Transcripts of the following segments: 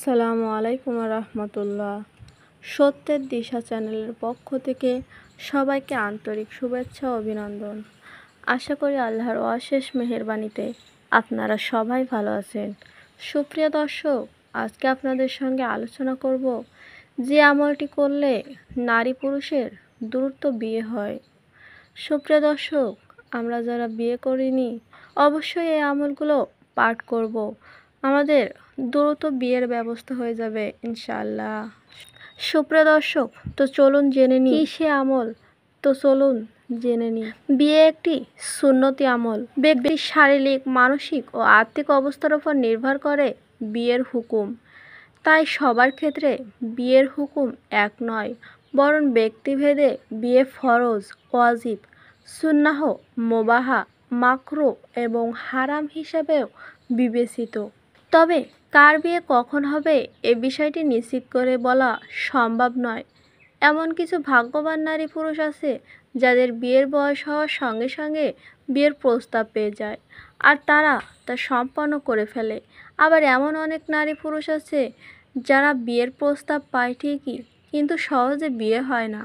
আসসালামু আলাইকুম রহমতুল্লাহ। সত্যের দিশা চ্যানেলের পক্ষ থেকে সবাইকে আন্তরিক শুভেচ্ছা ও অভিনন্দন। আশা করি আল্লাহর অশেষ মেহেরবানিতে আপনারা সবাই ভালো আছেন। সুপ্রিয় দর্শক, আজকে আপনাদের সঙ্গে আলোচনা করব যে আমলটি করলে নারী পুরুষের দ্রুত বিয়ে হয়। সুপ্রিয় দর্শক, আমরা যারা বিয়ে করিনি অবশ্যই এই আমলগুলো পাঠ করব। আমাদের দ্রুত বিয়ের ব্যবস্থা হয়ে যাবে ইনশাআল্লাহ। সুপ্রিয় দর্শক, তো চলুন জেনে নিই সে আমল। বিয়ে একটি সুন্নতি আমল। ব্যক্তির শারীরিক, মানসিক ও আর্থিক অবস্থার উপর নির্ভর করে বিয়ের হুকুম। তাই সবার ক্ষেত্রে বিয়ের হুকুম এক নয়, বরং ব্যক্তিভেদে বিয়ে ফরজ, ওয়াজিব, সুন্নাহ, মুবাহা, মাকরুহ এবং হারাম হিসাবেও বিবেচিত। তবে কার বিয়ে কখন হবে এ বিষয়টি নিশ্চিত করে বলা সম্ভব নয়। এমন কিছু ভাগ্যবান নারী পুরুষ আছে যাদের বিয়ের বয়স হওয়ার সঙ্গে সঙ্গে বিয়ের প্রস্তাব পেয়ে যায় আর তারা তা সম্পন্ন করে ফেলে। আবার এমন অনেক নারী পুরুষ আছে যারা বিয়ের প্রস্তাব পায় ঠিকই, কিন্তু সহজে বিয়ে হয় না।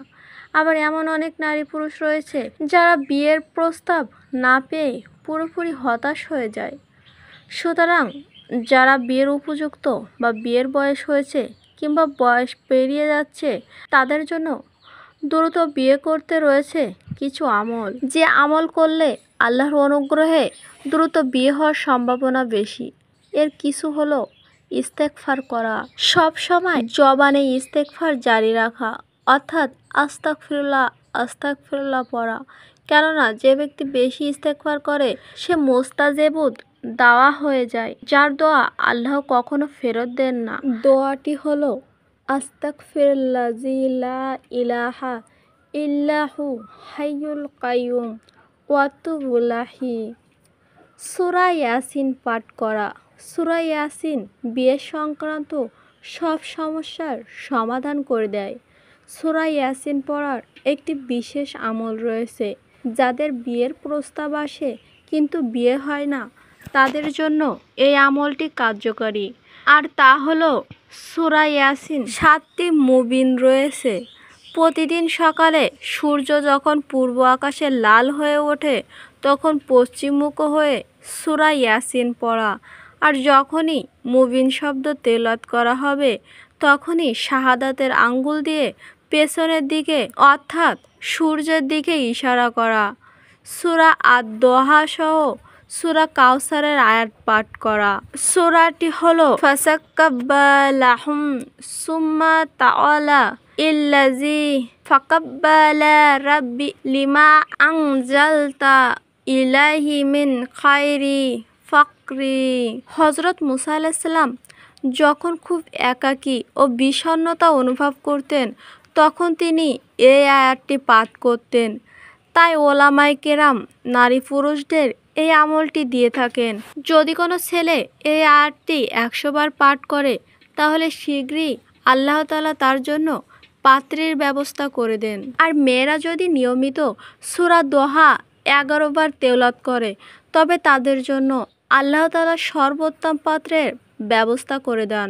আবার এমন অনেক নারী পুরুষ রয়েছে যারা বিয়ের প্রস্তাব না পেয়ে পুরোপুরি হতাশ হয়ে যায়। সুতরাং যারা বিয়ের উপযুক্ত বা বিয়ের বয়স হয়েছে কিংবা বয়স পেরিয়ে যাচ্ছে, তাদের জন্য দ্রুত বিয়ে করতে রয়েছে কিছু আমল, যে আমল করলে আল্লাহর অনুগ্রহে দ্রুত বিয়ে হওয়ার সম্ভাবনা বেশি। এর কিছু হলো ইস্তেগফার করা। সব সময় জবানে ইস্তেগফার জারি রাখা, অর্থাৎ আস্তাগফিরুল্লাহ আস্তাগফিরুল্লাহ পড়া। কেননা যে ব্যক্তি বেশি ইস্তেগফার করে সে মুস্তাজেবুদ দাওয়া হয়ে যায়, যার দোয়া আল্লাহ কখনো ফেরত দেন না। দোয়াটি হলো আস্তাগফিরুল্লাযী লা ইলাহা ইল্লাহু হাইয়ুল কাইয়ুম ওয়া আতুবু ইলাইহি। সূরা ইয়াসিন পাঠ করা। সূরা ইয়াসিন বিয়ে সংক্রান্ত সব সমস্যার সমাধান করে দেয়। সূরা ইয়াসিন পড়ার একটি বিশেষ আমল রয়েছে। যাদের বিয়ের প্রস্তাব আসে কিন্তু বিয়ে হয় না, তাদের জন্য এই আমলটি কার্যকরী। আর তা হলো সূরা ইয়াসিন। 7টি মুবিন রয়েছে। প্রতিদিন সকালে সূর্য যখন পূর্ব আকাশে লাল হয়ে ওঠে তখন পশ্চিমমুখ হয়ে সূরা ইয়াসিন পড়া। আর যখনই মুবিন শব্দ তেলাওয়াত করা হবে তখনই শাহাদাতের আঙ্গুল দিয়ে পেছনের দিকে অর্থাৎ সূর্যের দিকে ইশারা করা। সূরা আদ-দোহা সহ সূরা কাউসারের আয়াত পাঠ করা। সূরাটি হলো ফাসাক্কাবালাহুম সুম্মা তাওয়ালা ইল্লাযী ফাকাব্বালা রাব্বি লিমা আনজালতা ইলাইহি মিন খায়রি ফাকরি। হযরত মুসা আলাইহিস সালাম যখন খুব একাকী ও বিষণ্ণতা অনুভব করতেন তখন তিনি এই আয়াতটি পাঠ করতেন। তাই ওলামায়ে কেরাম নারী পুরুষদের এই আমলটি দিয়ে থাকেন। যদি কোনো ছেলে এই আয়াতটি 100 বার পাঠ করে তাহলে শীঘ্রই আল্লাহ তাআলা তার জন্য পাত্রীর ব্যবস্থা করে দেন। আর মেয়েরা যদি নিয়মিত সূরা দোহা 11 বার তেলাওয়াত করে তবে তাদের জন্য আল্লাহ তাআলা সর্বোত্তম পাত্রের ব্যবস্থা করে দেন।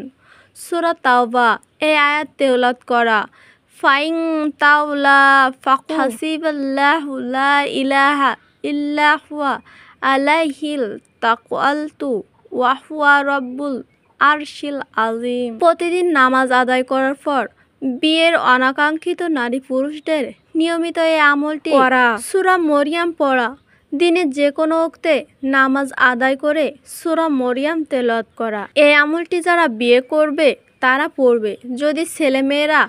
সূরা তাওবা এই আয়াত তেলাওয়াত করা। ফাইন তাওলা ফাহাসিবাল্লাহু লা ইলাহা ইল্লা হুয়া আলাইহিল তাওয়াক্কালতু ওয়া হুয়া রাব্বুল আরশিল আযীম। প্রতিদিন নামাজ আদায় করার পর বিয়ের অনাকাঙ্ক্ষিত নারী পুরুষদের নিয়মিত এই আমলটি করা। সূরা মরিয়ম পড়া। দিনের যে কোনো ওক্তে নামাজ আদায় করে সূরা মরিয়ম তেলাওয়াত করা। এই আমলটি যারা বিয়ে করবে তারা পড়বে। যদি ছেলেমেয়েরা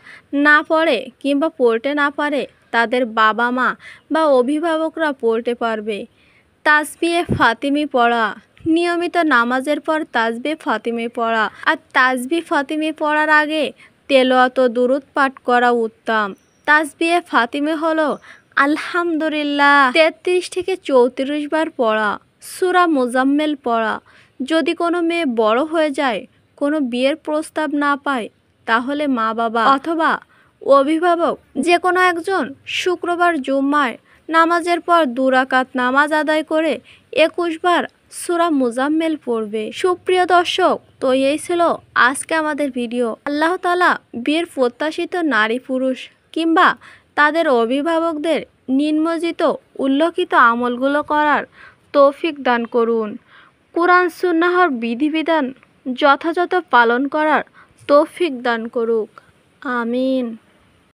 না পড়ে কিংবা পড়তে না পারে তাদের বাবা মা বা অভিভাবকরা পড়তে পারবে। তাসবিহে ফাতিমি পড়া। নিয়মিত নামাজের পর তাসবিহে ফাতিমি পড়া। আর তাসবিহ ফাতিমি পড়ার আগে তেলাওয়াত ও দুরূদ পাঠ করা উত্তম। তাসবিহে ফাতিমি হলো আলহামদুলিল্লাহ 33 থেকে 34 বার পড়া। সূরা মুজাম্মিল পড়া। যদি কোনো মেয়ে বড় হয়ে যায়, কোনো বিয়ের প্রস্তাব না পায়, তাহলে মা বাবা অথবা অভিভাবক যে কোনো একজন শুক্রবার জুম্মায় নামাজের পর 2 রাকাত নামাজ আদায় করে 21 বার সূরা মুজাম্মেল পড়বে। সুপ্রিয় দর্শক, তো এই ছিল আজকে আমাদের ভিডিও। আল্লাহ তাআলা বিয়ের প্রত্যাশিত নারী পুরুষ কিংবা তাদের অভিভাবকদের নিম্নলিখিত উল্লেখিত আমলগুলো করার তৌফিক দান করুন। কুরআন সুন্নাহর বিধিবিধান যথাযথ পালন করার তৌফিক দান করুক। আমিন।